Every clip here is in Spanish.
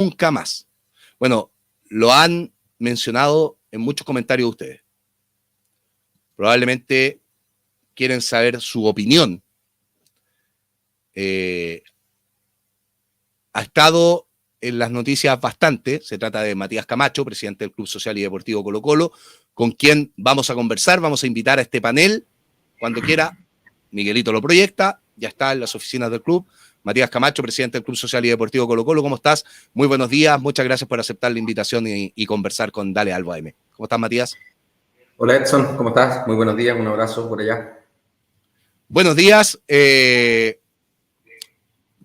nunca más. Bueno, lo han mencionado en muchos comentarios de ustedes. Probablemente quieren saber su opinión. Ha estado en las noticias bastante. Se trata de Matías Camacho, presidente del Club Social y Deportivo Colo-Colo, con quien vamos a conversar, vamos a invitar a este panel cuando quiera. Miguelito lo proyecta, ya está en las oficinas del club. Matías Camacho, presidente del Club Social y Deportivo Colo-Colo, ¿cómo estás? Muy buenos días, muchas gracias por aceptar la invitación y conversar con Dale Albo AM. ¿Cómo estás, Matías? Hola, Edson, ¿cómo estás? Muy buenos días, un abrazo por allá. Buenos días.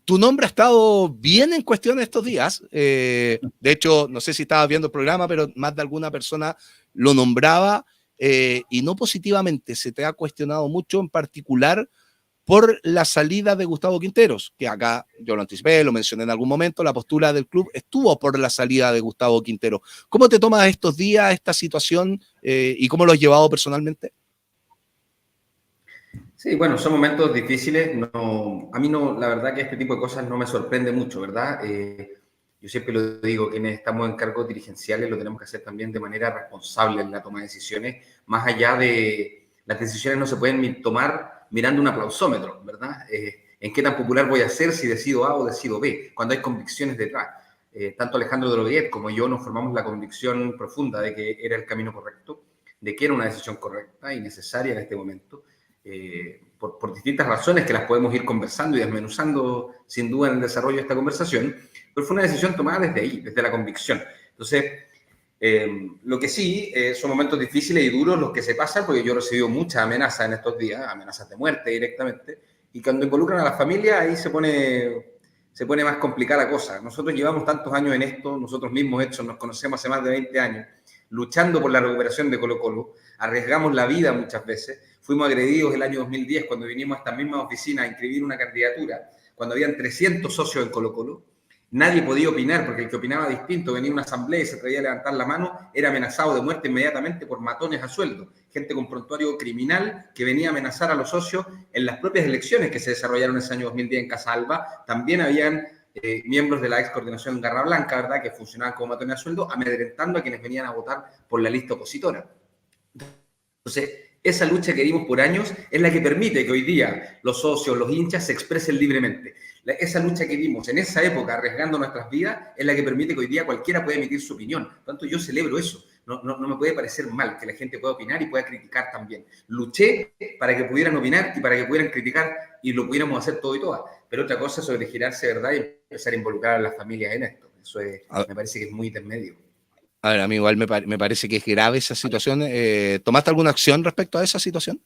Tu nombre ha estado bien en cuestión estos días. De hecho, no sé si estabas viendo el programa, pero más de alguna persona lo nombraba y no positivamente. Se te ha cuestionado mucho, en particular por la salida de Gustavo Quinteros, que acá yo lo anticipé, lo mencioné en algún momento, la postura del club estuvo por la salida de Gustavo Quinteros. ¿Cómo te tomas estos días, esta situación y cómo lo has llevado personalmente? Sí, bueno, son momentos difíciles. No, a mí no, la verdad que este tipo de cosas no me sorprende mucho, ¿verdad? Yo siempre lo digo, quienes estamos en cargos dirigenciales lo tenemos que hacer también de manera responsable en la toma de decisiones. Más allá de las decisiones no se pueden tomar mirando un aplausómetro, ¿verdad? ¿En qué tan popular voy a ser si decido A o decido B? Cuando hay convicciones detrás. Tanto Alejandro de Droguet como yo nos formamos la convicción profunda de que era el camino correcto, de que era una decisión correcta y necesaria en este momento. Por distintas razones que las podemos ir conversando y desmenuzando sin duda en el desarrollo de esta conversación, pero fue una decisión tomada desde ahí, desde la convicción. Entonces, lo que sí, son momentos difíciles y duros los que se pasan, porque yo he recibido muchas amenazas en estos días, amenazas de muerte directamente, y cuando involucran a la familia ahí se pone más complicada la cosa. Nosotros llevamos tantos años en esto, nosotros mismos hechos, nos conocemos hace más de 20 años, luchando por la recuperación de Colo-Colo, arriesgamos la vida muchas veces, fuimos agredidos el año 2010 cuando vinimos a esta misma oficina a inscribir una candidatura, cuando habían 300 socios en Colo-Colo. Nadie podía opinar porque el que opinaba distinto venía a una asamblea y se atrevía a levantar la mano, era amenazado de muerte inmediatamente por matones a sueldo, gente con prontuario criminal que venía a amenazar a los socios en las propias elecciones que se desarrollaron ese año 2010 en Casa Alba. También habían miembros de la ex coordinación Garra Blanca, ¿verdad?, que funcionaban como matones a sueldo, amedrentando a quienes venían a votar por la lista opositora. Entonces, esa lucha que dimos por años es la que permite que hoy día los socios, los hinchas se expresen libremente. Esa lucha que dimos en esa época, arriesgando nuestras vidas, es la que permite que hoy día cualquiera pueda emitir su opinión. Por tanto, yo celebro eso. No me puede parecer mal que la gente pueda opinar y pueda criticar también. Luché para que pudieran opinar y para que pudieran criticar y lo pudiéramos hacer todo y todas. Pero otra cosa es sobregirarse, ¿verdad?, y empezar a involucrar a las familias en esto. Eso me parece que es muy intermedio. A ver, a mí igual me parece que es grave esa situación. ¿Tomaste alguna acción respecto a esa situación?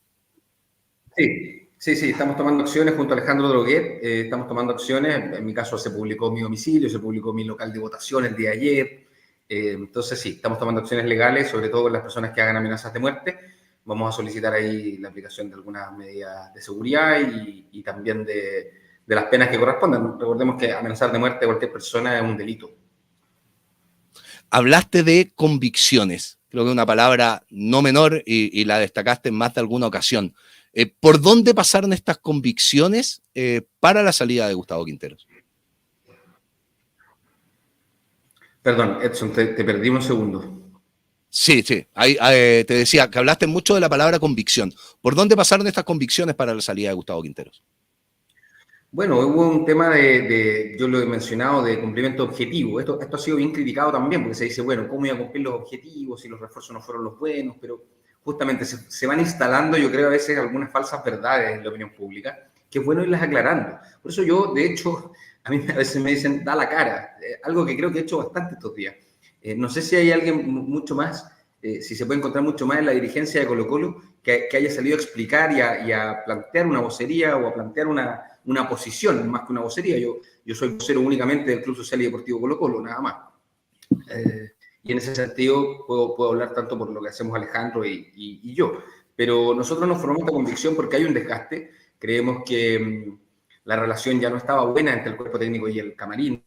Sí, estamos tomando acciones junto a Alejandro Droguet, estamos tomando acciones, en mi caso se publicó mi domicilio, se publicó mi local de votación el día de ayer, entonces sí, estamos tomando acciones legales, sobre todo con las personas que hagan amenazas de muerte. Vamos a solicitar ahí la aplicación de algunas medidas de seguridad y también de las penas que correspondan. Recordemos que amenazar de muerte a cualquier persona es un delito. Hablaste de convicciones, creo que es una palabra no menor y la destacaste en más de alguna ocasión. ¿Por dónde pasaron estas convicciones para la salida de Gustavo Quinteros? Perdón, Edson, te perdí un segundo. Sí. Ahí, te decía que hablaste mucho de la palabra convicción. ¿Por dónde pasaron estas convicciones para la salida de Gustavo Quinteros? Bueno, hubo un tema yo lo he mencionado, de cumplimiento objetivo. Esto ha sido bien criticado también, porque se dice, bueno, ¿cómo iba a cumplir los objetivos si los refuerzos no fueron los buenos? Pero justamente se van instalando, yo creo, a veces algunas falsas verdades en la opinión pública, que es bueno irlas aclarando. Por eso yo, de hecho, a mí a veces me dicen, da la cara, algo que creo que he hecho bastante estos días. No sé si hay alguien mucho más, si se puede encontrar mucho más en la dirigencia de Colo-Colo que haya salido a explicar y a plantear una vocería o a plantear una posición, más que una vocería. Yo soy vocero únicamente del Club Social y Deportivo Colo-Colo, nada más. Y en ese sentido puedo hablar tanto por lo que hacemos Alejandro y yo. Pero nosotros nos formamos esta convicción porque hay un desgaste. Creemos que la relación ya no estaba buena entre el cuerpo técnico y el camarín,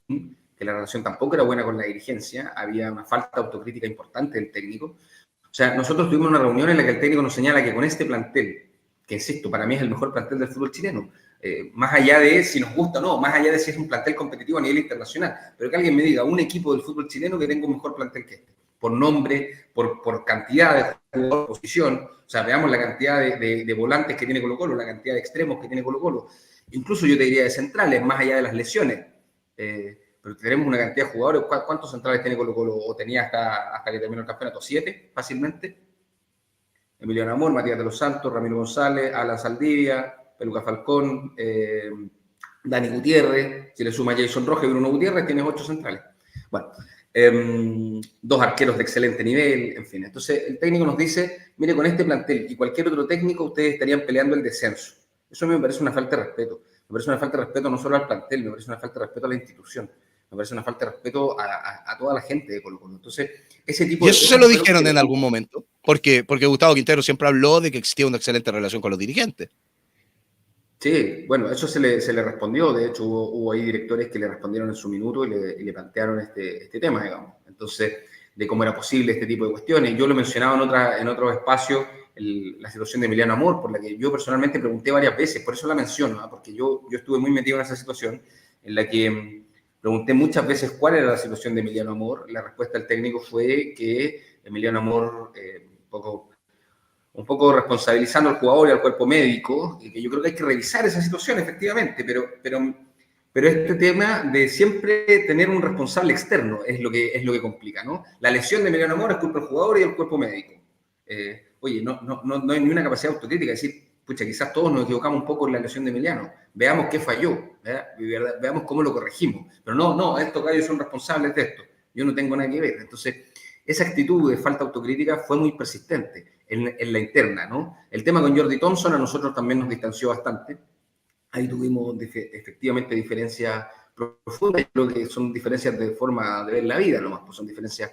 que la relación tampoco era buena con la dirigencia, había una falta de autocrítica importante del técnico. O sea, nosotros tuvimos una reunión en la que el técnico nos señala que con este plantel, que insisto, para mí es el mejor plantel del fútbol chileno, Más allá de si nos gusta o no, más allá de si es un plantel competitivo a nivel internacional, pero que alguien me diga un equipo del fútbol chileno que tenga un mejor plantel que este, por nombre, por cantidad de jugadores, posición, o sea, veamos la cantidad de volantes que tiene Colo-Colo, la cantidad de extremos que tiene Colo-Colo, incluso yo te diría de centrales, más allá de las lesiones, pero tenemos una cantidad de jugadores. ¿Cuántos centrales tiene Colo-Colo? ¿O tenía hasta que terminó el campeonato? 7, fácilmente. Emiliano Amor, Matías de los Santos, Ramiro González, Alan Saldivia, Peluca Falcón, Dani Gutiérrez. Si le suma Jason Rojas y Bruno Gutiérrez, tienes 8 centrales. Bueno, 2 arqueros de excelente nivel, en fin. Entonces, el técnico nos dice, mire, con este plantel y cualquier otro técnico, ustedes estarían peleando el descenso. Eso a mí me parece una falta de respeto. Me parece una falta de respeto no solo al plantel, me parece una falta de respeto a la institución. Me parece una falta de respeto a toda la gente de Colo-Colo. Entonces, ese tipo ¿Y de eso cosas se lo dijeron en algún momento? Porque Gustavo Quintero siempre habló de que existía una excelente relación con los dirigentes. Sí, bueno, eso se le respondió. De hecho, hubo ahí directores que le respondieron en su minuto y le plantearon este tema, digamos. Entonces, de cómo era posible este tipo de cuestiones. Yo lo mencionaba en otro espacio, la situación de Emiliano Amor, por la que yo personalmente pregunté varias veces, por eso la menciono, ¿no? Porque yo estuve muy metido en esa situación en la que pregunté muchas veces cuál era la situación de Emiliano Amor. La respuesta del técnico fue que Emiliano Amor, un poco responsabilizando al jugador y al cuerpo médico, y que yo creo que hay que revisar esa situación, efectivamente, pero este tema de siempre tener un responsable externo es lo que complica, ¿no? La lesión de Emiliano Amor es culpa del jugador y del cuerpo médico. Oye, no hay ni una capacidad de autocrítica, es decir, pucha, quizás todos nos equivocamos un poco en la lesión de Emiliano, veamos qué falló, veamos cómo lo corregimos, pero no, estos gallos son responsables de esto, yo no tengo nada que ver. Entonces, esa actitud de falta de autocrítica fue muy persistente en la interna, ¿no? El tema con Jordi Thompson a nosotros también nos distanció bastante. Ahí tuvimos efectivamente diferencias profundas. Yo creo que son diferencias de forma de ver la vida, nomás, pues son diferencias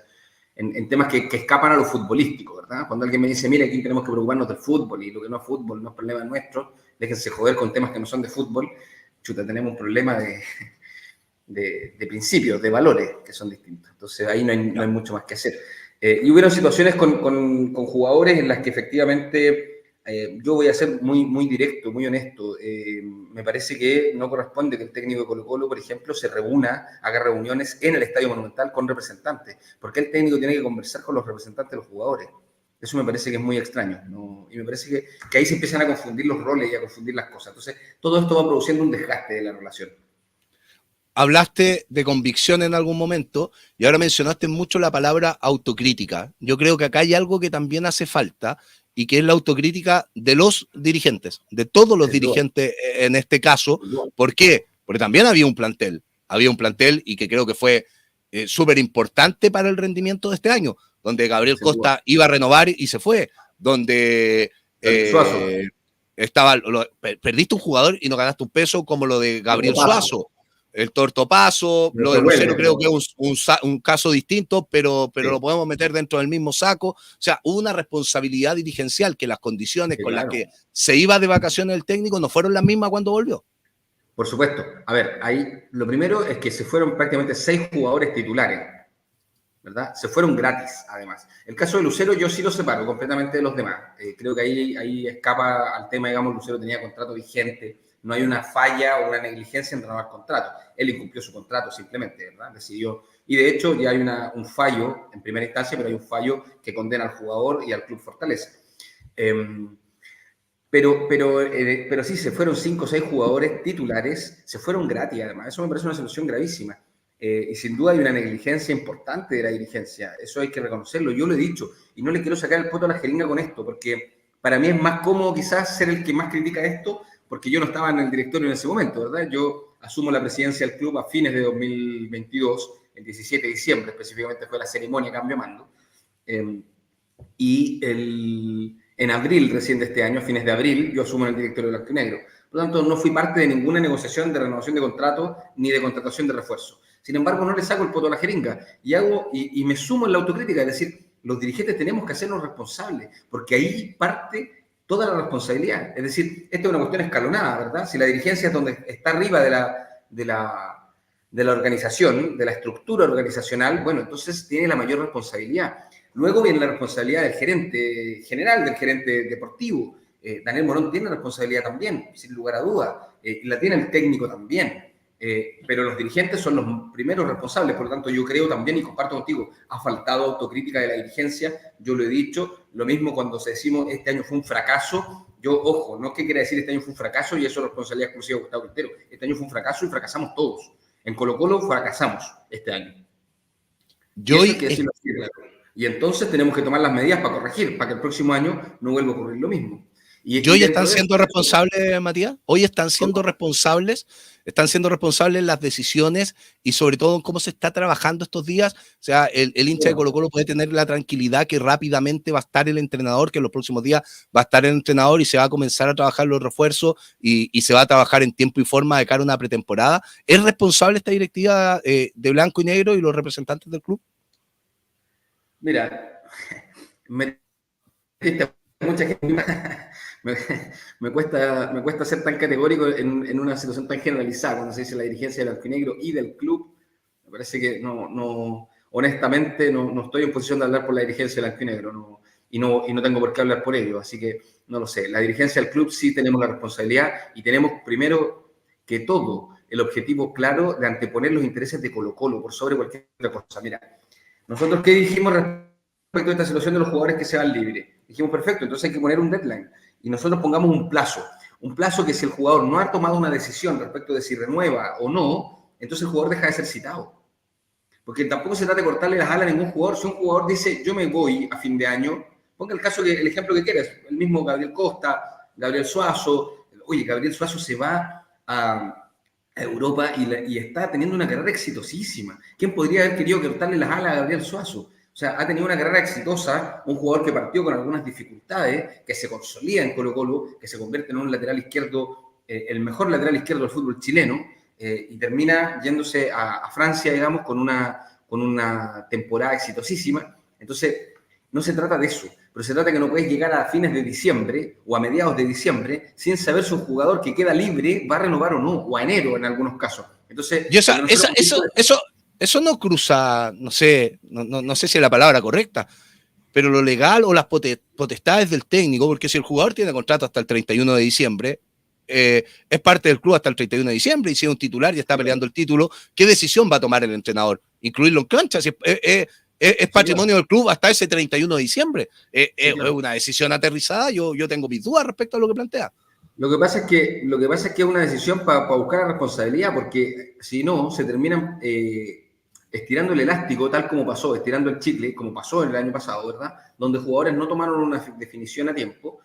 en temas que escapan a lo futbolístico, ¿verdad? Cuando alguien me dice, mira, aquí tenemos que preocuparnos del fútbol y lo que no es fútbol no es problema nuestro, déjense joder con temas que no son de fútbol, chuta, tenemos un problema de principios, de valores que son distintos. Entonces ahí no hay mucho más que hacer. Y hubieron situaciones con jugadores en las que efectivamente yo voy a ser muy directo, muy honesto. Me parece que no corresponde que el técnico de Colo-Colo, por ejemplo, se reúna, haga reuniones en el Estadio Monumental con representantes, porque el técnico tiene que conversar con los representantes de los jugadores. Eso me parece que es muy extraño, ¿no? Y me parece que ahí se empiezan a confundir los roles y a confundir las cosas. Entonces, todo esto va produciendo un desgaste de la relación. Hablaste de convicción en algún momento y ahora mencionaste mucho la palabra autocrítica. Yo creo que acá hay algo que también hace falta y que es la autocrítica de los dirigentes, de todos los dirigentes en este caso. ¿Por qué? Porque también había un plantel y que creo que fue súper importante para el rendimiento de este año, donde Gabriel Costa iba a renovar y se fue, donde perdiste un jugador y no ganaste un peso como lo de Gabriel Suazo. El Tortopaso, lo de Lucero creo que es un caso distinto, pero lo podemos meter dentro del mismo saco. O sea, hubo una responsabilidad dirigencial que las condiciones con las que se iba de vacaciones el técnico no fueron las mismas cuando volvió. Por supuesto. A ver, ahí lo primero es que se fueron prácticamente 6 jugadores titulares, ¿verdad? Se fueron gratis, además. El caso de Lucero yo sí lo separo completamente de los demás. Creo que ahí escapa al tema, digamos, Lucero tenía contrato vigente. No hay una falla o una negligencia en renovar contrato. Él incumplió su contrato simplemente, ¿verdad? Decidió. Y de hecho ya hay un fallo en primera instancia, pero hay un fallo que condena al jugador y al Club Fortaleza. Pero sí, se fueron 5 o 6 jugadores titulares, se fueron gratis además. Eso me parece una situación gravísima. Y sin duda hay una negligencia importante de la dirigencia. Eso hay que reconocerlo. Yo lo he dicho y no le quiero sacar el poto a la jeringa con esto, porque para mí es más cómodo quizás ser el que más critica esto, porque yo no estaba en el directorio en ese momento, ¿verdad? Yo asumo la presidencia del club a fines de 2022, el 17 de diciembre específicamente fue la ceremonia cambio de mando. En abril recién de este año, a fines de abril, yo asumo en el directorio de Blanco y Negro. Por lo tanto, no fui parte de ninguna negociación de renovación de contrato ni de contratación de refuerzo. Sin embargo, no le saco el poto a la jeringa y me sumo en la autocrítica, es decir, los dirigentes tenemos que hacernos responsables, porque ahí parte toda la responsabilidad. Es decir, esta es una cuestión escalonada, ¿verdad? Si la dirigencia es donde está arriba de la organización, de la estructura organizacional, bueno, entonces tiene la mayor responsabilidad. Luego viene la responsabilidad del gerente general, del gerente deportivo. Daniel Morón tiene responsabilidad también, sin lugar a duda. y la tiene el técnico también. Pero los dirigentes son los primeros responsables, por lo tanto yo creo también, y comparto contigo, ha faltado autocrítica de la dirigencia, yo lo he dicho, lo mismo cuando se decimos este año fue un fracaso, yo, ojo, no es que quiera decir este año fue un fracaso y eso es responsabilidad exclusiva de Gustavo Quintero, este año fue un fracaso y fracasamos todos, en Colo-Colo fracasamos este año. Y eso hay que decirlo así, claro. Y entonces tenemos que tomar las medidas para corregir, para que el próximo año no vuelva a ocurrir lo mismo. ¿Y hoy están siendo responsables, Matías? ¿Hoy están siendo responsables? ¿Están siendo responsables las decisiones y sobre todo en cómo se está trabajando estos días? O sea, el hincha de Colo-Colo puede tener la tranquilidad que rápidamente va a estar el entrenador, que en los próximos días va a estar el entrenador y se va a comenzar a trabajar los refuerzos y se va a trabajar en tiempo y forma de cara a una pretemporada. ¿Es responsable esta directiva de blanco y negro y los representantes del club? Mira, mucha gente me cuesta ser tan categórico en una situación tan generalizada cuando se dice la dirigencia del alfinegro y del club. Me parece que honestamente no estoy en posición de hablar por la dirigencia del alfinegro y no tengo por qué hablar por ello, así que no lo sé. La dirigencia del club sí tenemos la responsabilidad y tenemos primero que todo el objetivo claro de anteponer los intereses de Colo-Colo por sobre cualquier otra cosa. Mira, nosotros ¿qué dijimos respecto a esta situación de los jugadores que se van libres? Dijimos, perfecto, entonces hay que poner un deadline. Y nosotros pongamos un plazo que si el jugador no ha tomado una decisión respecto de si renueva o no, entonces el jugador deja de ser citado. Porque tampoco se trata de cortarle las alas a ningún jugador. Si un jugador dice, yo me voy a fin de año, ponga el ejemplo que quieras, el mismo Gabriel Costa, Gabriel Suazo. Oye, Gabriel Suazo se va a Europa y está teniendo una carrera exitosísima. ¿Quién podría haber querido cortarle las alas a Gabriel Suazo? O sea, ha tenido una carrera exitosa, un jugador que partió con algunas dificultades, que se consolida en Colo-Colo, que se convierte en un lateral izquierdo, el mejor lateral izquierdo del fútbol chileno, y termina yéndose a Francia, digamos, con una temporada exitosísima. Entonces, no se trata de eso, pero se trata de que no puedes llegar a fines de diciembre o a mediados de diciembre sin saber si un jugador que queda libre va a renovar o no, o a enero en algunos casos. Entonces, eso no cruza, no sé si es la palabra correcta, pero lo legal o las potestades del técnico, porque si el jugador tiene contrato hasta el 31 de diciembre, es parte del club hasta el 31 de diciembre, y si es un titular y está peleando el título, ¿qué decisión va a tomar el entrenador? ¿Incluirlo en cancha? Si es patrimonio del club hasta ese 31 de diciembre. Es una decisión aterrizada, yo tengo mis dudas respecto a lo que plantea. Lo que pasa es que es una decisión para buscar la responsabilidad, porque si no, se terminan estirando el elástico, tal como pasó, estirando el chicle, como pasó el año pasado, ¿verdad? Donde jugadores no tomaron una definición a tiempo,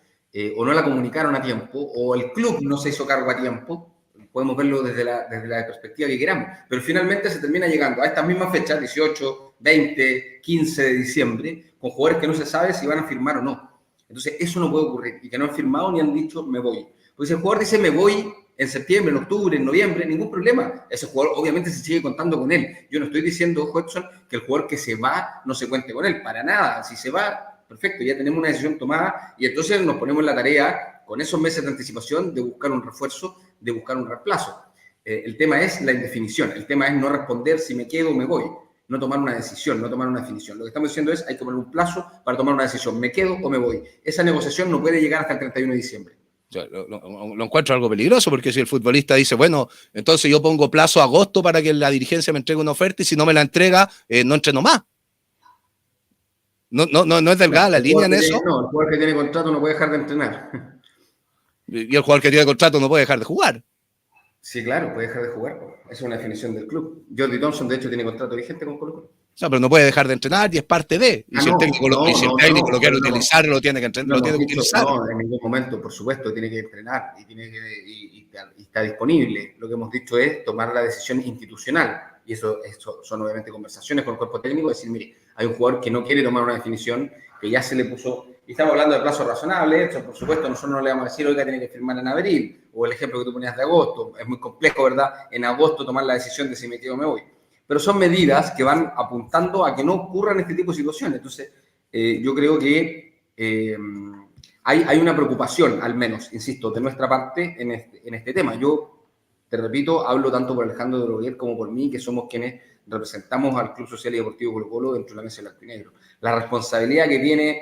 o no la comunicaron a tiempo, o el club no se hizo cargo a tiempo. Podemos verlo desde la perspectiva que queramos, pero finalmente se termina llegando a estas mismas fechas, 18, 20, 15 de diciembre, con jugadores que no se sabe si van a firmar o no. Entonces, eso no puede ocurrir, y que no han firmado ni han dicho, me voy. Porque si el jugador dice, me voy en septiembre, en octubre, en noviembre, ningún problema. Ese jugador obviamente se sigue contando con él. Yo no estoy diciendo, Hodgson, que el jugador que se va no se cuente con él, para nada. Si se va, perfecto, ya tenemos una decisión tomada y entonces nos ponemos en la tarea, con esos meses de anticipación, de buscar un refuerzo, de buscar un reemplazo. El tema es la indefinición, el tema es no responder si me quedo o me voy, no tomar una decisión, no tomar una definición. Lo que estamos diciendo es, hay que poner un plazo para tomar una decisión, me quedo o me voy. Esa negociación no puede llegar hasta el 31 de diciembre. Lo encuentro algo peligroso, porque si el futbolista dice, bueno, entonces yo pongo plazo a agosto para que la dirigencia me entregue una oferta y si no me la entrega, no entreno más. No es delgada la línea en eso. No, el jugador que tiene contrato no puede dejar de entrenar. Y el jugador que tiene contrato no puede dejar de jugar. Sí, claro, puede dejar de jugar. Esa es una definición del club. Jordi Thompson, de hecho, tiene contrato vigente con Colo-Colo. O sea, pero no puede dejar de entrenar y es parte de. Y si el técnico lo quiere utilizar, lo tiene que entrenar. No, en ningún momento, por supuesto, tiene que entrenar y está disponible. Lo que hemos dicho es tomar la decisión institucional. Y eso son obviamente conversaciones con el cuerpo técnico, decir, mire, hay un jugador que no quiere tomar una definición, que ya se le puso, y estamos hablando de plazo razonable, eso, por supuesto, nosotros no le vamos a decir, oiga, tiene que firmar en abril, o el ejemplo que tú ponías de agosto, es muy complejo, ¿verdad? En agosto tomar la decisión de si me quedo o me voy. Pero son medidas que van apuntando a que no ocurran este tipo de situaciones. Entonces, yo creo que hay una preocupación, al menos, insisto, de nuestra parte en este tema. Yo, te repito, hablo tanto por Alejandro de Droguer como por mí, que somos quienes representamos al Club Social y Deportivo Colo-Colo dentro de la mesa del alfinegro. La responsabilidad que tiene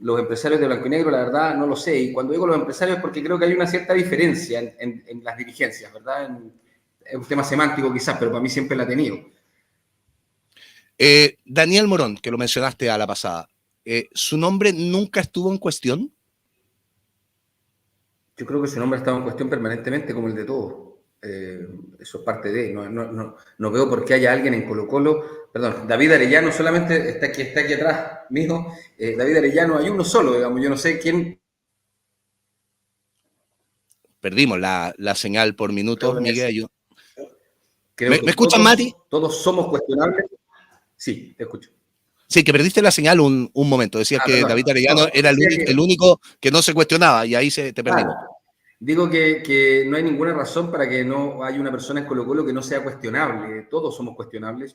los empresarios de blanco y negro, la verdad, no lo sé. Y cuando digo los empresarios es porque creo que hay una cierta diferencia en las dirigencias, ¿verdad? Es un tema semántico quizás, pero para mí siempre la ha tenido. Daniel Morón, que lo mencionaste a la pasada, ¿su nombre nunca estuvo en cuestión? Yo creo que su nombre ha estado en cuestión permanentemente, como el de todos. Eso es parte de... No veo por qué haya alguien en Colo-Colo... Perdón, David Arellano solamente está aquí atrás, mijo. David Arellano, hay uno solo, digamos. Yo no sé quién... Perdimos la señal por minutos, Miguel. ¿Me escuchan, Mati? Todos somos cuestionables. Sí, te escucho. Sí, que perdiste la señal un momento. Decías que David Arellano era el único que no se cuestionaba y ahí te perdimos. Digo que no hay ninguna razón para que no haya una persona en Colo-Colo que no sea cuestionable. Todos somos cuestionables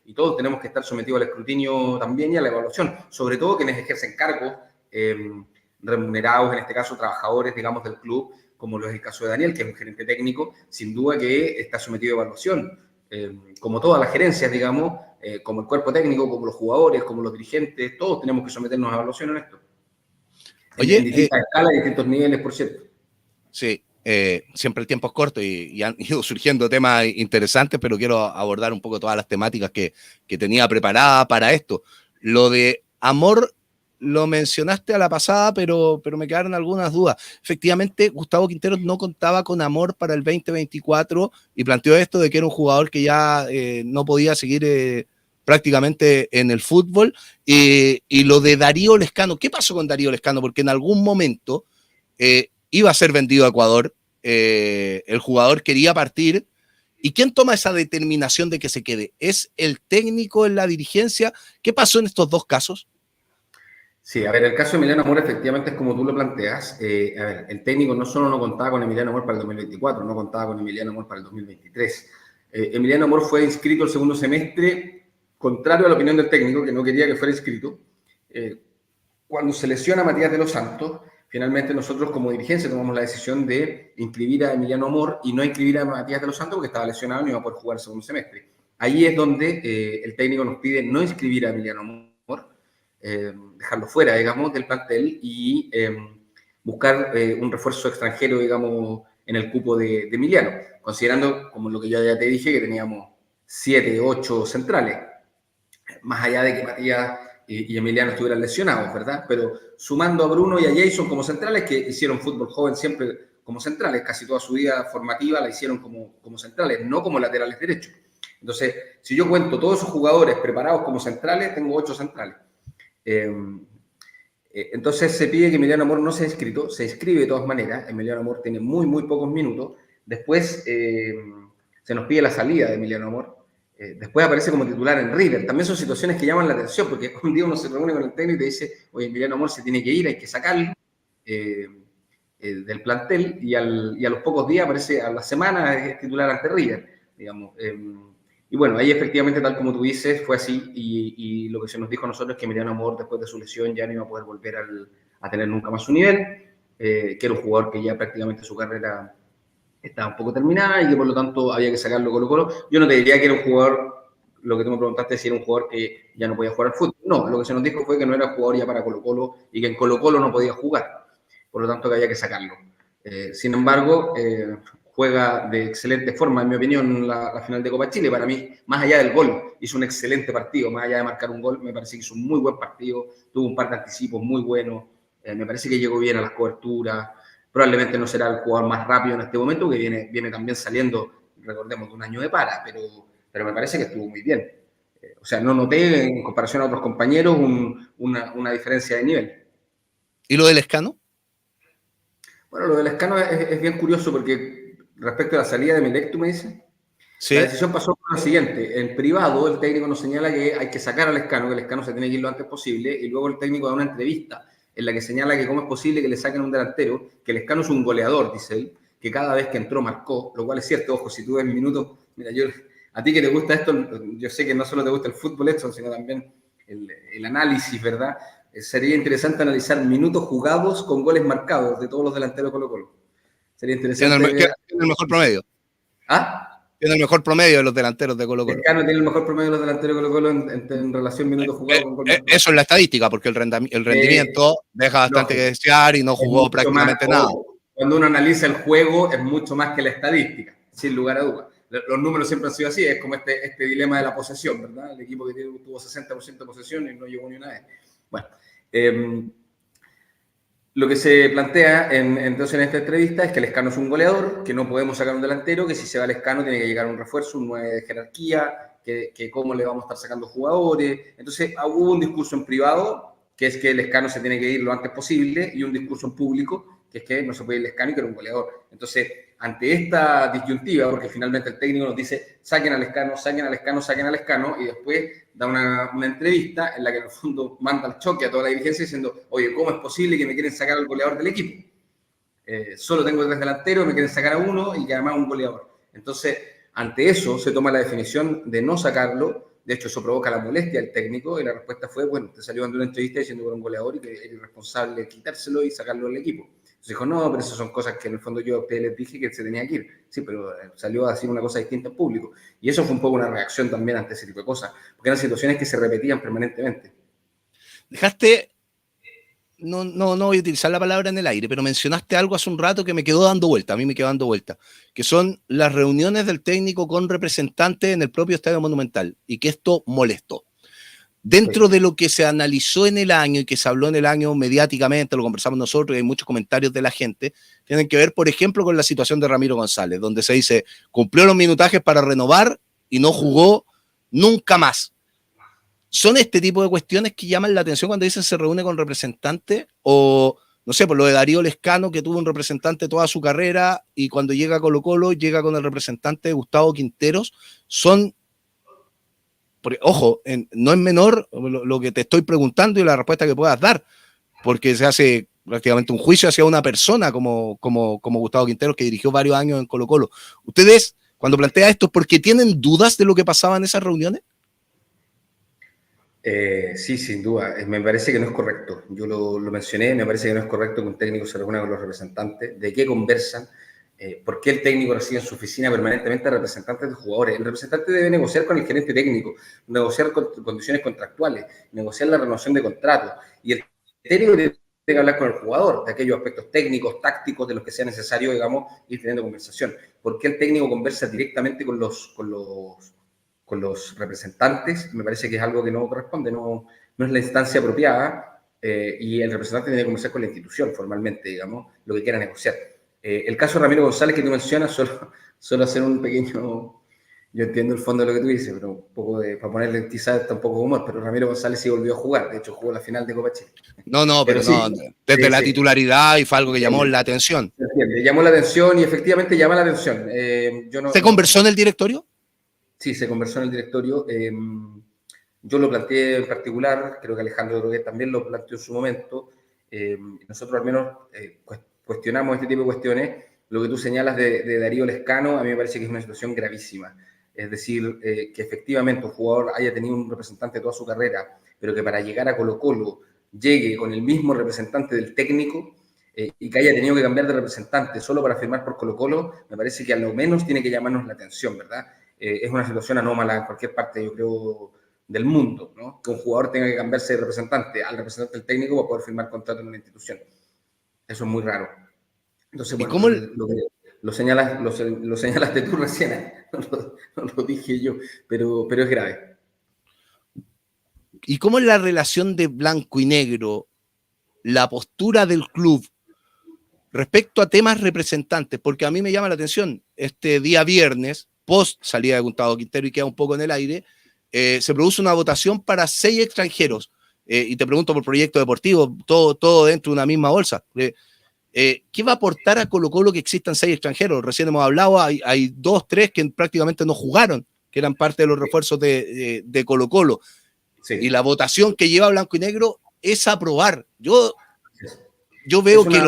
y todos tenemos que estar sometidos al escrutinio también y a la evaluación. Sobre todo quienes ejercen cargos remunerados, en este caso trabajadores, digamos, del club, como lo es el caso de Daniel, que es un gerente técnico, sin duda que está sometido a evaluación. Como todas las gerencias, digamos, como el cuerpo técnico, como los jugadores, como los dirigentes, todos tenemos que someternos a evaluación en esto. Oye, en distintas escalas, distintos niveles, por cierto. Sí, siempre el tiempo es corto y han ido surgiendo temas interesantes, pero quiero abordar un poco todas las temáticas que tenía preparada para esto. Lo de Amor lo mencionaste a la pasada, pero me quedaron algunas dudas. Efectivamente, Gustavo Quinteros no contaba con Amor para el 2024 y planteó esto de que era un jugador que ya no podía seguir prácticamente en el fútbol. Y lo de Darío Lezcano, ¿qué pasó con Darío Lezcano? Porque en algún momento iba a ser vendido a Ecuador, el jugador quería partir. ¿Y quién toma esa determinación de que se quede? ¿Es el técnico en la dirigencia? ¿Qué pasó en estos dos casos? Sí, a ver, el caso de Emiliano Amor efectivamente es como tú lo planteas. A ver, el técnico no solo no contaba con Emiliano Amor para el 2024, no contaba con Emiliano Amor para el 2023. Emiliano Amor fue inscrito el segundo semestre, contrario a la opinión del técnico, que no quería que fuera inscrito. Cuando se lesiona Matías de los Santos, finalmente nosotros como dirigencia tomamos la decisión de inscribir a Emiliano Amor y no inscribir a Matías de los Santos porque estaba lesionado y no iba a poder jugar el segundo semestre. Ahí es donde el técnico nos pide no inscribir a Emiliano Amor, dejarlo fuera, digamos, del plantel y buscar un refuerzo extranjero, digamos, en el cupo de Emiliano, considerando, como lo que yo ya te dije, que teníamos 7, 8 centrales, más allá de que Matías y Emiliano estuvieran lesionados, ¿verdad? Pero sumando a Bruno y a Jason como centrales, que hicieron fútbol joven siempre como centrales, casi toda su vida formativa la hicieron como centrales, no como laterales derechos. Entonces, si yo cuento todos esos jugadores preparados como centrales, tengo 8 centrales. Entonces se pide que Emiliano Amor no sea inscrito, se inscribe de todas maneras. Emiliano Amor tiene muy, muy pocos minutos. Después se nos pide la salida de Emiliano Amor. Después aparece como titular en River. También son situaciones que llaman la atención, porque un día uno se reúne con el técnico y te dice, oye, Emiliano Amor se tiene que ir, hay que sacarlo del plantel, y a los pocos días aparece, a la semana es titular ante River, digamos. Y bueno, ahí efectivamente, tal como tú dices, fue así, y lo que se nos dijo a nosotros es que Emiliano Amor, después de su lesión, ya no iba a poder volver a tener nunca más su nivel, que era un jugador que ya prácticamente su carrera estaba un poco terminada y que por lo tanto había que sacarlo Colo-Colo. Yo no te diría que era un jugador, lo que tú me preguntaste, si era un jugador que ya no podía jugar al fútbol. No, lo que se nos dijo fue que no era jugador ya para Colo-Colo y que en Colo-Colo no podía jugar, por lo tanto que había que sacarlo. Sin embargo, juega de excelente forma, en mi opinión, la final de Copa Chile. Para mí, más allá del gol, hizo un excelente partido. Más allá de marcar un gol, me parece que hizo un muy buen partido. Tuvo un par de anticipos muy buenos. Me parece que llegó bien a las coberturas. Probablemente no será el jugador más rápido en este momento, que viene también saliendo, recordemos, de un año de para, pero me parece que estuvo muy bien. O sea, no noté, en comparación a otros compañeros, una diferencia de nivel. ¿Y lo del Lezcano? Bueno, lo del Lezcano es bien curioso porque respecto a la salida de Melec, tú me dices, sí. La decisión pasó por lo siguiente: en privado el técnico nos señala que hay que sacar al Lezcano, que el Lezcano se tiene que ir lo antes posible, y luego el técnico da una entrevista en la que señala que cómo es posible que le saquen un delantero, que el Lezcano es un goleador, dice él, que cada vez que entró marcó, lo cual es cierto. Ojo, si tú ves minutos, mira, a ti que te gusta esto, yo sé que no solo te gusta el fútbol esto, sino también el análisis, ¿verdad? Sería interesante analizar minutos jugados con goles marcados de todos los delanteros de Colo-Colo. Sería interesante. Tiene el mejor promedio. ¿Ah? Tiene el mejor promedio de los delanteros de Colo-Colo. Lescano tiene el mejor promedio de los delanteros de Colo-Colo en relación minutos jugados con gol. Eso es la estadística, porque el rendimiento deja bastante que desear y no jugó prácticamente nada. Cuando uno analiza el juego, es mucho más que la estadística, sin lugar a dudas. Los números siempre han sido así, es como este dilema de la posesión, ¿verdad? El equipo que tuvo 60% de posesión y no llegó ni una vez. Bueno, lo que se plantea entonces en esta entrevista es que Lescano es un goleador, que no podemos sacar un delantero, que si se va Lescano tiene que llegar un refuerzo, un 9 de jerarquía, que cómo le vamos a estar sacando jugadores. Entonces hubo un discurso en privado, que es que Lescano se tiene que ir lo antes posible, y un discurso en público, que es que no se puede ir Lescano y que era un goleador. Entonces, ante esta disyuntiva, porque finalmente el técnico nos dice saquen a Lescano, saquen a Lescano, saquen a Lescano, y después da una entrevista en la que en el fondo manda el choque a toda la dirigencia diciendo, oye, ¿cómo es posible que me quieren sacar al goleador del equipo? Solo tengo 3 delanteros, me quieren sacar a uno y que además un goleador. Entonces, ante eso se toma la definición de no sacarlo. De hecho, eso provoca la molestia del técnico y la respuesta fue, bueno, usted salió dando una entrevista diciendo que era un goleador y que era irresponsable quitárselo y sacarlo del equipo. Entonces dijo, no, pero esas son cosas que en el fondo yo a ustedes les dije que se tenía que ir. Sí, pero salió a decir una cosa distinta en público. Y eso fue un poco una reacción también ante ese tipo de cosas, porque eran situaciones que se repetían permanentemente. Dejaste, no voy a utilizar la palabra en el aire, pero mencionaste algo hace un rato que me quedó dando vuelta, a mí me quedó dando vuelta, que son las reuniones del técnico con representantes en el propio Estadio Monumental, y que esto molestó. Dentro de lo que se analizó en el año y que se habló en el año mediáticamente, lo conversamos nosotros y hay muchos comentarios de la gente, tienen que ver, por ejemplo, con la situación de Ramiro González, donde se dice, cumplió los minutajes para renovar y no jugó nunca más. ¿Son este tipo de cuestiones que llaman la atención cuando dicen se reúne con representantes? O, no sé, por lo de Darío Lescano, que tuvo un representante toda su carrera y cuando llega a Colo-Colo llega con el representante Gustavo Quinteros. Son... Porque, ojo, no es menor lo que te estoy preguntando y la respuesta que puedas dar, porque se hace prácticamente un juicio hacia una persona como Gustavo Quinteros, que dirigió varios años en Colo-Colo. ¿Ustedes, cuando plantea esto, porque tienen dudas de lo que pasaba en esas reuniones? Sí, sin duda. Me parece que no es correcto. Yo lo mencioné, me parece que no es correcto que un técnico se reúna con los representantes. ¿De qué conversan? ¿Por qué el técnico recibe en su oficina permanentemente a representantes de jugadores? El representante debe negociar con el gerente técnico, negociar condiciones contractuales, negociar la renovación de contratos. Y el técnico tiene que hablar con el jugador de aquellos aspectos técnicos, tácticos, de los que sea necesario, digamos, ir teniendo conversación. ¿Por qué el técnico conversa directamente con los representantes? Me parece que es algo que no corresponde, no es la instancia apropiada, y el representante tiene que conversar con la institución formalmente, digamos, lo que quiera negociar. El caso de Ramiro González que tú mencionas, solo hacer un pequeño... Yo entiendo el fondo de lo que tú dices, pero un poco para ponerle quizás un poco de humor, pero Ramiro González sí volvió a jugar, de hecho jugó la final de Copa Chile. Pero sí, no, desde la titularidad y fue algo que llamó la atención. Llamó la atención y efectivamente llama la atención. ¿Se conversó en el directorio? Sí, se conversó en el directorio. Yo lo planteé en particular, creo que Alejandro Droguet también lo planteó en su momento. Nosotros al menos cuestionamos este tipo de cuestiones. Lo que tú señalas de Darío Lescano, a mí me parece que es una situación gravísima. Es decir, que efectivamente un jugador haya tenido un representante toda su carrera, pero que para llegar a Colo-Colo llegue con el mismo representante del técnico, y que haya tenido que cambiar de representante solo para firmar por Colo-Colo, me parece que a lo menos tiene que llamarnos la atención, ¿verdad? Es una situación anómala en cualquier parte, yo creo, del mundo, ¿no? Que un jugador tenga que cambiarse de representante al representante del técnico para poder firmar contrato en una institución. Eso es muy raro. Entonces, bueno, ¿cómo lo señalaste tú recién, no lo dije yo, pero es grave. ¿Y cómo es la relación de blanco y negro, la postura del club respecto a temas representantes? Porque a mí me llama la atención, este día viernes, post salida de Gustavo Quintero y queda un poco en el aire, se produce una votación para 6 extranjeros, y te pregunto por proyecto deportivo, todo dentro de una misma bolsa. ¿Qué va a aportar a Colo-Colo que existan 6 extranjeros? Recién hemos hablado, hay 2, 3 que prácticamente no jugaron, que eran parte de los refuerzos de Colo-Colo. Sí. Y la votación que lleva blanco y negro es aprobar. Yo veo que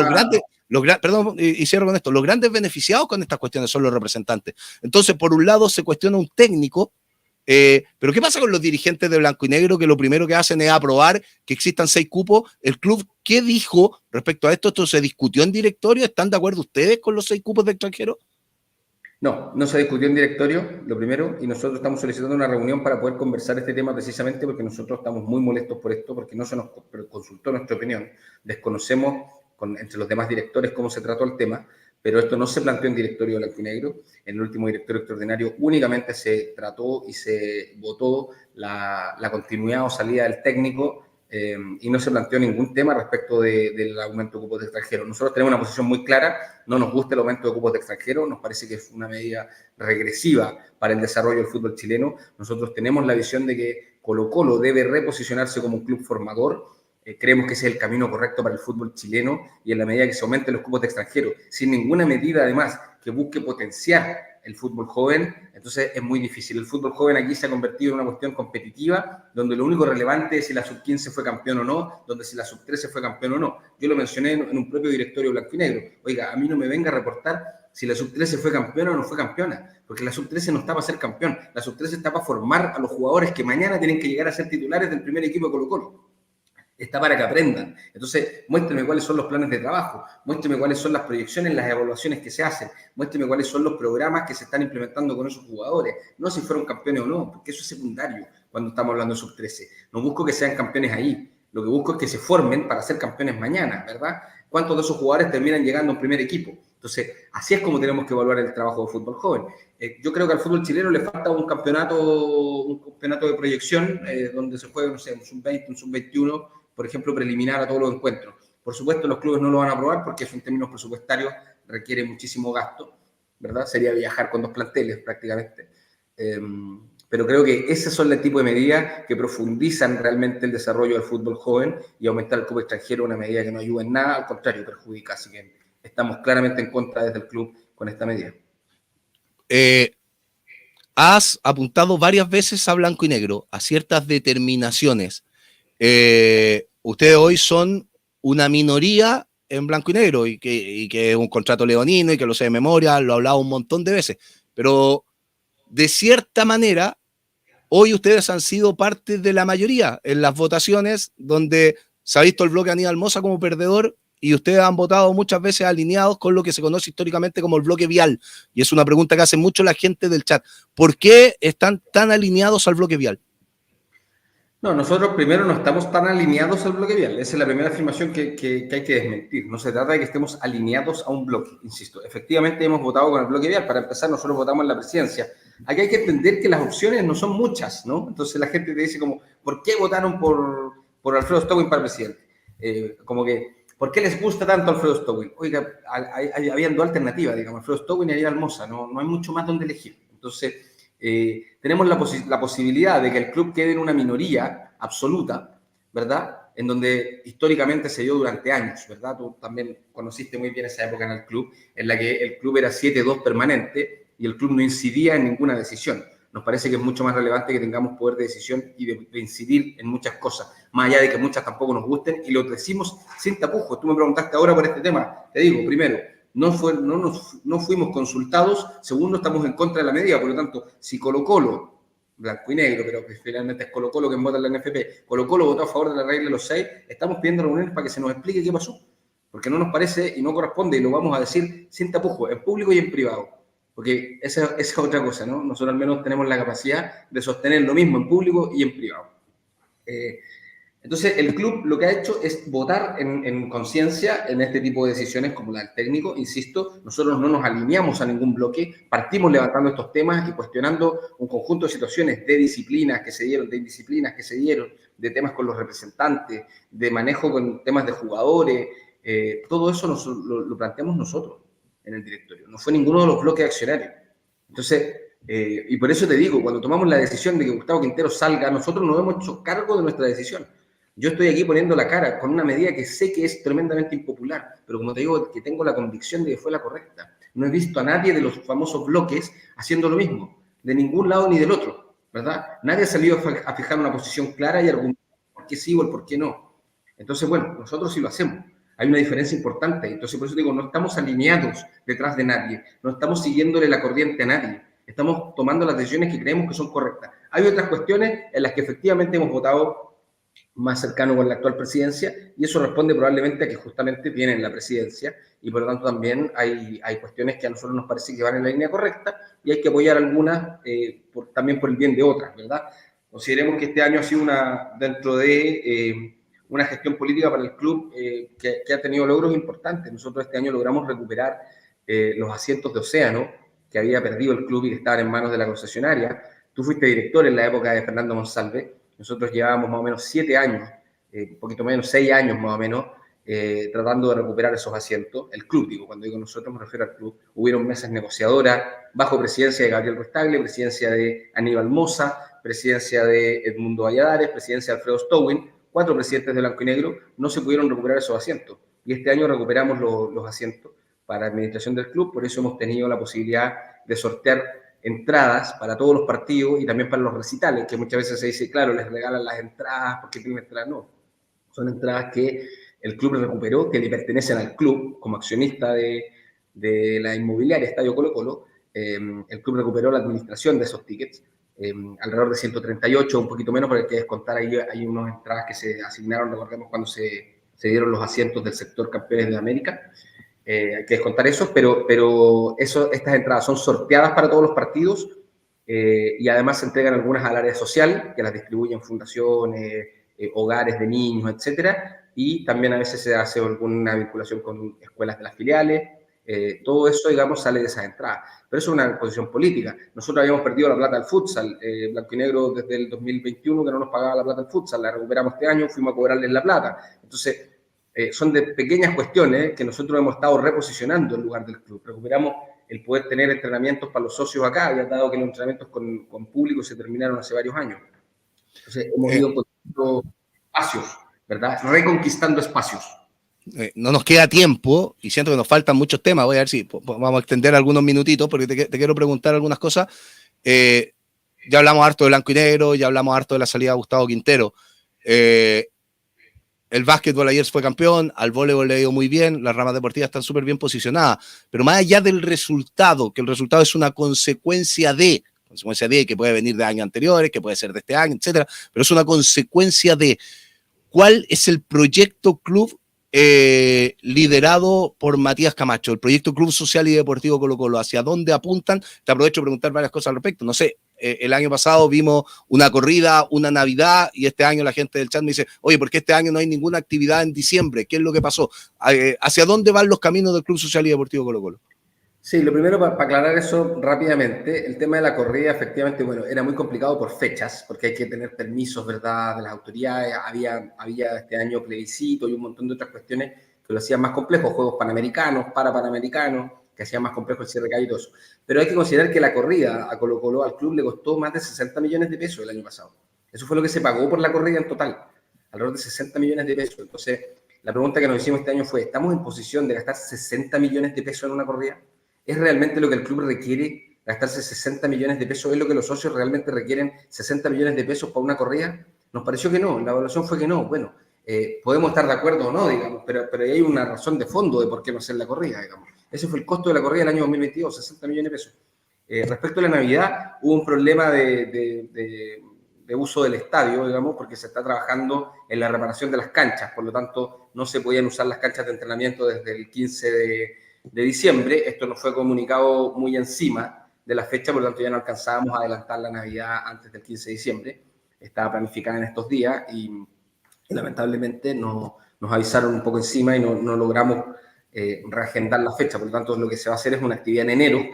perdón, y cierro con esto, los grandes beneficiados con estas cuestiones son los representantes. Entonces, por un lado se cuestiona un técnico, pero ¿qué pasa con los dirigentes de blanco y negro que lo primero que hacen es aprobar que existan 6 cupos? El club, ¿qué dijo respecto a esto? ¿Esto se discutió en directorio? ¿Están de acuerdo ustedes con los 6 cupos de extranjeros? No, no se discutió en directorio, lo primero, y nosotros estamos solicitando una reunión para poder conversar este tema precisamente porque nosotros estamos muy molestos por esto, porque no se nos consultó nuestra opinión, desconocemos entre los demás directores cómo se trató el tema, pero esto no se planteó en directorio blanco y negro. En el último directorio extraordinario únicamente se trató y se votó la continuidad o salida del técnico y no se planteó ningún tema respecto del aumento de cupos de extranjeros. Nosotros tenemos una posición muy clara, no nos gusta el aumento de cupos de extranjeros, nos parece que es una medida regresiva para el desarrollo del fútbol chileno. Nosotros tenemos la visión de que Colo-Colo debe reposicionarse como un club formador. Creemos que ese es el camino correcto para el fútbol chileno y en la medida que se aumenten los cupos de extranjeros, sin ninguna medida además que busque potenciar el fútbol joven, entonces es muy difícil. El fútbol joven aquí se ha convertido en una cuestión competitiva, donde lo único relevante es si la sub-15 fue campeón o no, donde si la sub-13 fue campeón o no. Yo lo mencioné en un propio directorio blanco y negro. Oiga, a mí no me venga a reportar si la sub-13 fue campeona o no fue campeona, porque la sub-13 no está para ser campeón, la sub-13 está para formar a los jugadores que mañana tienen que llegar a ser titulares del primer equipo de Colo-Colo. Está para que aprendan. Entonces, muéstrame cuáles son los planes de trabajo, muéstrame cuáles son las proyecciones, las evaluaciones que se hacen, muéstrame cuáles son los programas que se están implementando con esos jugadores, no si fueron campeones o no, porque eso es secundario cuando estamos hablando de sub-13. No busco que sean campeones ahí, lo que busco es que se formen para ser campeones mañana, ¿verdad? ¿Cuántos de esos jugadores terminan llegando a un primer equipo? Entonces, así es como tenemos que evaluar el trabajo de fútbol joven. Yo creo que al fútbol chileno le falta un campeonato de proyección donde se juegue, no sé, un sub-20, un sub-21, por ejemplo, preliminar a todos los encuentros. Por supuesto, los clubes no lo van a aprobar porque eso en términos presupuestarios requiere muchísimo gasto, ¿verdad? Sería viajar con 2 planteles prácticamente. Pero creo que esos son el tipo de medidas que profundizan realmente el desarrollo del fútbol joven y aumentar el cupo extranjero una medida que no ayuda en nada, al contrario, perjudica. Así que estamos claramente en contra desde el club con esta medida. Has apuntado varias veces a blanco y negro, a ciertas determinaciones. Ustedes hoy son una minoría en blanco y negro y que es un contrato leonino y que lo sé de memoria, lo he hablado un montón de veces, pero de cierta manera hoy ustedes han sido parte de la mayoría en las votaciones donde se ha visto el bloque Aníbal Mosa como perdedor y ustedes han votado muchas veces alineados con lo que se conoce históricamente como el bloque vial, y es una pregunta que hace mucho la gente del chat. ¿Por qué están tan alineados al bloque vial? No, nosotros primero no estamos tan alineados al bloque vial. Esa es la primera afirmación que hay que desmentir. No se trata de que estemos alineados a un bloque, insisto. Efectivamente hemos votado con el bloque vial. Para empezar, nosotros votamos en la presidencia. Aquí hay que entender que las opciones no son muchas, ¿no? Entonces la gente te dice como, ¿por qué votaron por Alfredo Stowin para presidente? Como que, ¿por qué les gusta tanto Alfredo Stowin? Oiga, habían 2 alternativas, digamos, Alfredo Stowin y Aníbal Mosa. No hay mucho más donde elegir. Entonces, tenemos la posibilidad de que el club quede en una minoría absoluta, ¿verdad? En donde históricamente se dio durante años, ¿verdad? Tú también conociste muy bien esa época en el club, en la que el club era 7-2 permanente y el club no incidía en ninguna decisión. Nos parece que es mucho más relevante que tengamos poder de decisión y de incidir en muchas cosas, más allá de que muchas tampoco nos gusten, y lo decimos sin tapujos. Tú me preguntaste ahora por este tema. Te digo, primero, no fuimos consultados. Segundo, estamos en contra de la medida. Por lo tanto, si Colo-Colo, blanco y negro, pero que finalmente es Colo-Colo quien vota en la NFP, Colo-Colo votó a favor de la regla de los 6, estamos pidiendo reuniones para que se nos explique qué pasó. Porque no nos parece y no corresponde, y lo vamos a decir sin tapujos, en público y en privado. Porque esa es otra cosa, ¿no? Nosotros al menos tenemos la capacidad de sostener lo mismo en público y en privado. Entonces, el club lo que ha hecho es votar en conciencia en este tipo de decisiones como la del técnico. Insisto, nosotros no nos alineamos a ningún bloque, partimos levantando estos temas y cuestionando un conjunto de situaciones de disciplinas que se dieron, de indisciplinas que se dieron, de temas con los representantes, de manejo con temas de jugadores. Todo eso lo planteamos nosotros en el directorio. No fue ninguno de los bloques accionarios. Entonces, y por eso te digo, cuando tomamos la decisión de que Gustavo Quintero salga, nosotros nos hemos hecho cargo de nuestra decisión. Yo estoy aquí poniendo la cara con una medida que sé que es tremendamente impopular, pero como te digo, que tengo la convicción de que fue la correcta. No he visto a nadie de los famosos bloques haciendo lo mismo, de ningún lado ni del otro, ¿verdad? Nadie ha salido a fijar una posición clara y argumentar por qué sí o el por qué no. Entonces, bueno, nosotros sí lo hacemos. Hay una diferencia importante. Entonces, por eso digo, no estamos alineados detrás de nadie, no estamos siguiéndole la corriente a nadie. Estamos tomando las decisiones que creemos que son correctas. Hay otras cuestiones en las que efectivamente hemos votado más cercano con la actual presidencia, y eso responde probablemente a que justamente tienen la presidencia, y por lo tanto también hay cuestiones que a nosotros nos parece que van en la línea correcta, y hay que apoyar algunas también por el bien de otras, ¿verdad? Consideremos que este año ha sido dentro de una gestión política para el club que ha tenido logros importantes. Nosotros este año logramos recuperar los asientos de Océano, que había perdido el club y que estaban en manos de la concesionaria. Tú fuiste director en la época de Fernando Monsalve. Nosotros llevábamos más o menos 7 años, un poquito menos, 6 años más o menos, tratando de recuperar esos asientos. El club, digo, cuando digo nosotros me refiero al club. Hubieron mesas negociadoras bajo presidencia de Gabriel Ruiz-Tagle, presidencia de Aníbal Mosa, presidencia de Edmundo Valladares, presidencia de Alfredo Stowin, 4 presidentes de blanco y negro. No se pudieron recuperar esos asientos. Y este año recuperamos los asientos para la administración del club, por eso hemos tenido la posibilidad de sortear entradas para todos los partidos y también para los recitales, que muchas veces se dice, claro, les regalan las entradas porque tienen entradas. No, son entradas que el club recuperó, que le pertenecen al club como accionista de la inmobiliaria Estadio Colo-Colo. El club recuperó la administración de esos tickets, alrededor de 138, un poquito menos, porque hay que descontar, hay unas entradas que se asignaron, recordemos cuando se dieron los asientos del sector Campeones de América. Hay que descontar eso, pero estas entradas son sorteadas para todos los partidos y además se entregan algunas al área social, que las distribuyen fundaciones, hogares de niños, etcétera, y también a veces se hace alguna vinculación con escuelas de las filiales. Todo eso, digamos, sale de esas entradas. Pero eso es una posición política. Nosotros habíamos perdido la plata del futsal, blanco y negro desde el 2021, que no nos pagaba la plata del futsal, la recuperamos este año, fuimos a cobrarles la plata. Entonces, son de pequeñas cuestiones que nosotros hemos estado reposicionando en lugar del club. Recuperamos el poder tener entrenamientos para los socios acá, ya dado que los entrenamientos con público se terminaron hace varios años. Entonces, hemos ido encontrando espacios, ¿verdad? Reconquistando espacios. No nos queda tiempo y siento que nos faltan muchos temas. Voy a ver si vamos a extender algunos minutitos porque te quiero preguntar algunas cosas. Ya hablamos harto de blanco y negro, ya hablamos harto de la salida de Gustavo Quintero. El básquetbol ayer fue campeón, al voleibol le ha ido muy bien, las ramas deportivas están súper bien posicionadas, pero más allá del resultado, que el resultado es una consecuencia de que puede venir de años anteriores, que puede ser de este año, etcétera, pero es una consecuencia de cuál es el proyecto club liderado por Matías Camacho, el proyecto Club Social y Deportivo Colo-Colo, hacia dónde apuntan. Te aprovecho de preguntar varias cosas al respecto. No sé, el año pasado vimos una corrida, una Navidad, y este año la gente del chat me dice, oye, ¿por qué este año no hay ninguna actividad en diciembre? ¿Qué es lo que pasó? ¿Hacia dónde van los caminos del Club Social y Deportivo Colo-Colo? Sí, lo primero, para aclarar eso rápidamente, el tema de la corrida, efectivamente, bueno, era muy complicado por fechas, porque hay que tener permisos, ¿verdad?, de las autoridades. Había este año plebiscito y un montón de otras cuestiones que lo hacían más complejo, juegos panamericanos, panamericanos, que hacían más complejo el cierre de calle y todo eso. Pero hay que considerar que la corrida a Colo-Colo, al club, le costó más de 60 millones de pesos el año pasado. Eso fue lo que se pagó por la corrida en total, alrededor de 60 millones de pesos. Entonces, la pregunta que nos hicimos este año fue, ¿estamos en posición de gastar 60 millones de pesos en una corrida? ¿Es realmente lo que el club requiere, gastarse 60 millones de pesos? ¿Es lo que los socios realmente requieren, 60 millones de pesos para una corrida? Nos pareció que no, la evaluación fue que no. Bueno, podemos estar de acuerdo o no, digamos, pero hay una razón de fondo de por qué no hacer la corrida, digamos. Ese fue el costo de la corrida del año 2022, 60 millones de pesos. Respecto a la Navidad, hubo un problema de uso del estadio, digamos, porque se está trabajando en la reparación de las canchas, por lo tanto, no se podían usar las canchas de entrenamiento desde el 15 de diciembre. Esto nos fue comunicado muy encima de la fecha, por lo tanto ya no alcanzábamos a adelantar la Navidad antes del 15 de diciembre. Estaba planificada en estos días y lamentablemente nos avisaron un poco encima y no logramos reagendar la fecha. Por lo tanto, lo que se va a hacer es una actividad en enero,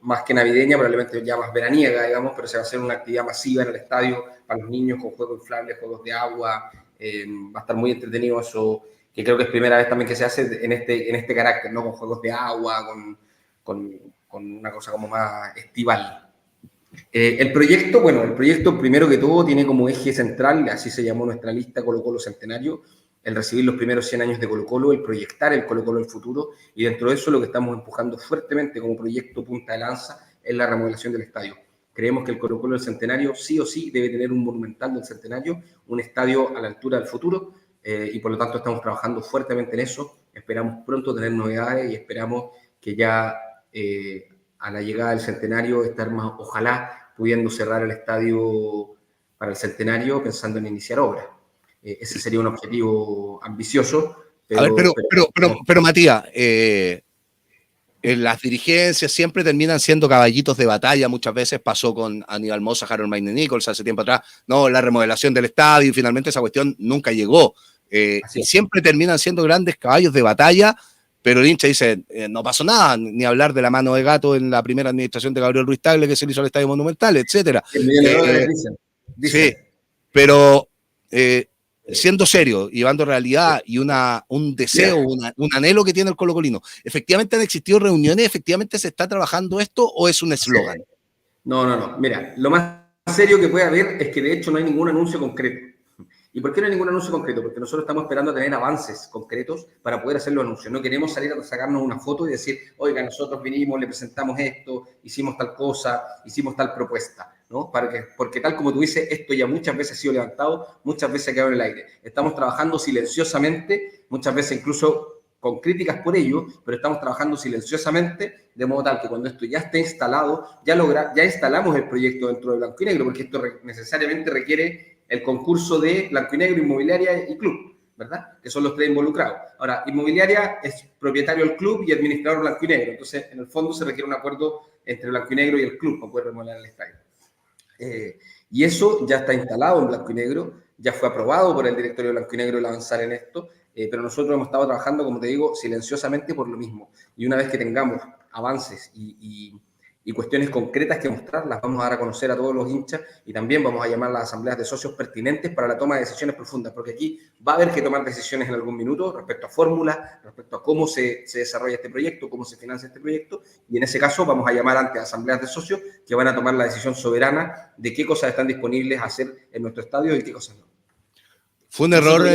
más que navideña, probablemente ya más veraniega, digamos, pero se va a hacer una actividad masiva en el estadio para los niños con juegos inflables, juegos de agua. Va a estar muy entretenido eso, que creo que es primera vez también que se hace en este carácter, ¿no? Con juegos de agua, con una cosa como más estival. El proyecto primero que todo tiene como eje central, así se llamó nuestra lista, Colo-Colo Centenario, el recibir los primeros 100 años de Colo-Colo, el proyectar el Colo-Colo del futuro, y dentro de eso lo que estamos empujando fuertemente como proyecto punta de lanza es la remodelación del estadio. Creemos que el Colo-Colo del Centenario sí o sí debe tener un monumental del Centenario, un estadio a la altura del futuro, y por lo tanto estamos trabajando fuertemente en eso. Esperamos pronto tener novedades y esperamos que ya a la llegada del Centenario estar más, ojalá, pudiendo cerrar el estadio para el Centenario pensando en iniciar obras. ese sería un objetivo ambicioso. A ver, pero Matías, las dirigencias siempre terminan siendo caballitos de batalla. Muchas veces pasó con Aníbal Mosa, Harold Mayne Nichols hace tiempo atrás, no, la remodelación del estadio, y finalmente esa cuestión nunca llegó. Y siempre terminan siendo grandes caballos de batalla, pero el hincha dice, no pasó nada, ni hablar de la mano de gato en la primera administración de Gabriel Ruiz Tagle, que se le hizo al Estadio Monumental, etcétera. Dicen. Sí, pero siendo serio, llevando realidad y un deseo, un anhelo que tiene el colocolino, ¿efectivamente han existido reuniones? ¿Efectivamente se está trabajando esto o es un eslogan? No. Mira, lo más serio que puede haber es que de hecho no hay ningún anuncio concreto. ¿Y por qué no hay ningún anuncio concreto? Porque nosotros estamos esperando a tener avances concretos para poder hacer los anuncios. No queremos salir a sacarnos una foto y decir, oiga, nosotros vinimos, le presentamos esto, hicimos tal cosa, hicimos tal propuesta, ¿no? Porque tal como tú dices, esto ya muchas veces ha sido levantado, muchas veces ha quedado en el aire. Estamos trabajando silenciosamente, muchas veces incluso con críticas por ello, pero estamos trabajando silenciosamente, de modo tal que cuando esto ya esté instalado, ya instalamos el proyecto dentro de Blanco y Negro, porque esto necesariamente requiere el concurso de Blanco y Negro, Inmobiliaria y Club, ¿verdad? Que son los tres involucrados. Ahora, Inmobiliaria es propietario del club y administrador Blanco y Negro, entonces en el fondo se requiere un acuerdo entre Blanco y Negro y el club para poder remodelar el estadio. Y eso ya está instalado en Blanco y Negro, ya fue aprobado por el directorio de Blanco y Negro el avanzar en esto, pero nosotros hemos estado trabajando, como te digo, silenciosamente por lo mismo. Y una vez que tengamos avances y cuestiones concretas que mostrar, las vamos a dar a conocer a todos los hinchas y también vamos a llamar a las asambleas de socios pertinentes para la toma de decisiones profundas, porque aquí va a haber que tomar decisiones en algún minuto respecto a fórmulas, respecto a cómo se desarrolla este proyecto, cómo se financia este proyecto, y en ese caso vamos a llamar ante asambleas de socios que van a tomar la decisión soberana de qué cosas están disponibles a hacer en nuestro estadio y qué cosas no. Fue un error.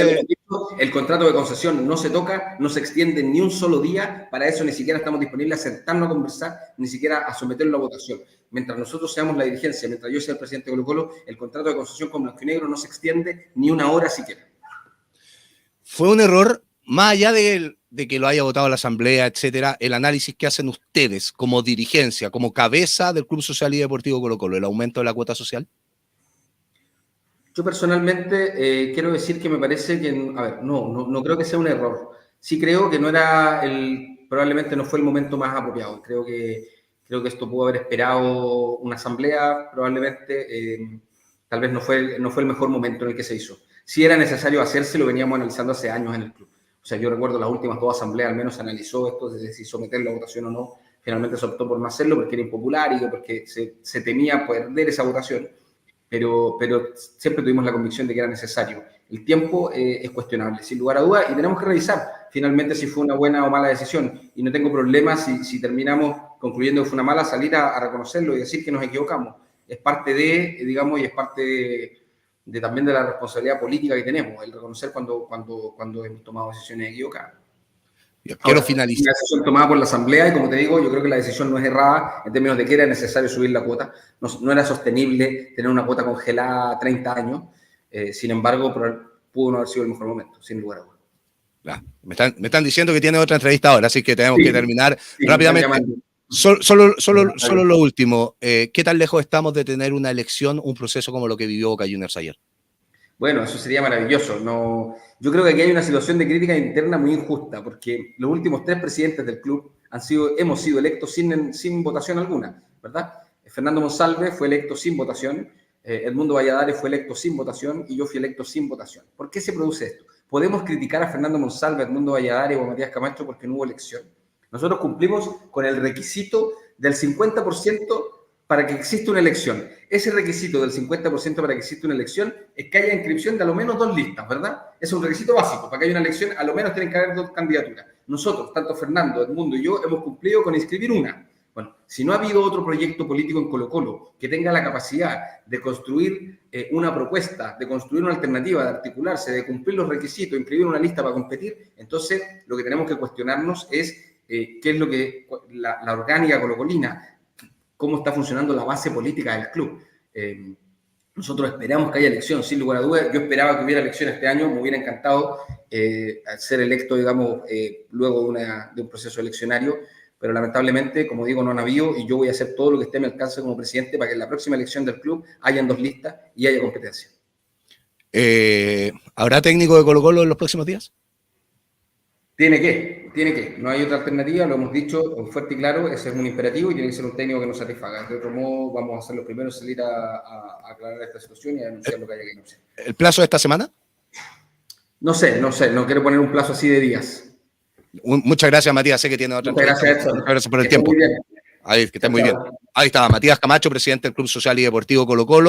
El contrato de concesión no se toca, no se extiende ni un solo día. Para eso ni siquiera estamos disponibles a sentarnos a conversar, ni siquiera a someterlo a votación. Mientras nosotros seamos la dirigencia, mientras yo sea el presidente de Colo-Colo, el contrato de concesión con Blanco y Negro no se extiende ni una hora siquiera. Fue un error, más allá de que lo haya votado la asamblea, etcétera, el análisis que hacen ustedes como dirigencia, como cabeza del Club Social y Deportivo Colo-Colo, el aumento de la cuota social. Yo personalmente quiero decir que me parece que, a ver, no creo que sea un error. Sí creo que no era probablemente no fue el momento más apropiado. Creo que esto pudo haber esperado una asamblea, probablemente, tal vez no fue el mejor momento en el que se hizo. Si era necesario hacerse, lo veníamos analizando hace años en el club. O sea, yo recuerdo las últimas dos asambleas, al menos se analizó esto, de si someterlo a votación o no. Finalmente se optó por no hacerlo porque era impopular y porque se temía perder esa votación. Pero siempre tuvimos la convicción de que era necesario. El tiempo es cuestionable, sin lugar a dudas, y tenemos que revisar finalmente si fue una buena o mala decisión. Y no tengo problema si terminamos concluyendo que fue una mala, salir a reconocerlo y decir que nos equivocamos. Es parte digamos, y es parte también de la responsabilidad política que tenemos, el reconocer cuando hemos tomado decisiones equivocadas. Yo quiero finalizar. Una decisión tomada por la asamblea y como te digo, yo creo que la decisión no es errada en términos de que era necesario subir la cuota. No era sostenible tener una cuota congelada 30 años. Sin embargo, pudo no haber sido el mejor momento, sin lugar a dudas. Me están diciendo que tiene otra entrevista ahora, así que tenemos que terminar rápidamente. Solo lo último. ¿Qué tan lejos estamos de tener una elección, un proceso como lo que vivió Boca Juniors ayer? Bueno, eso sería maravilloso. Yo creo que aquí hay una situación de crítica interna muy injusta, porque los últimos 3 presidentes del club hemos sido electos sin votación alguna, ¿verdad? Fernando Monsalve fue electo sin votación, Edmundo Valladares fue electo sin votación y yo fui electo sin votación. ¿Por qué se produce esto? Podemos criticar a Fernando Monsalve, Edmundo Valladares o a Matías Camacho porque no hubo elección. Nosotros cumplimos con el requisito del 50% para que exista una elección. Ese requisito del 50% para que exista una elección es que haya inscripción de a lo menos 2 listas, ¿verdad? Es un requisito básico. Para que haya una elección, a lo menos tienen que haber 2 candidaturas. Nosotros, tanto Fernando, Edmundo y yo, hemos cumplido con inscribir una. Bueno, si no ha habido otro proyecto político en Colo-Colo que tenga la capacidad de construir una propuesta, de construir una alternativa, de articularse, de cumplir los requisitos, inscribir una lista para competir, entonces lo que tenemos que cuestionarnos es qué es lo que la orgánica colocolina, cómo está funcionando la base política del club. Nosotros esperamos que haya elección, sin lugar a dudas. Yo esperaba que hubiera elección este año, me hubiera encantado ser electo, digamos, luego de un proceso eleccionario, pero lamentablemente, como digo, no han habido y yo voy a hacer todo lo que esté a mi alcance como presidente para que en la próxima elección del club hayan 2 listas y haya competencia. ¿Habrá técnico de Colo-Colo en los próximos días? Tiene que. No hay otra alternativa, lo hemos dicho fuerte y claro, ese es un imperativo y tiene que ser un técnico que nos satisfaga. De otro modo, vamos a ser los primeros en salir a aclarar esta situación y a denunciar lo que haya que denunciar. ¿El plazo de esta semana? No sé, no quiero poner un plazo así de días. Muchas gracias, Matías. Sé que tiene otra entrevista. Muchas gracias por el tiempo. Ahí, que esté muy bien. Ahí estaba Matías Camacho, presidente del Club Social y Deportivo Colo-Colo.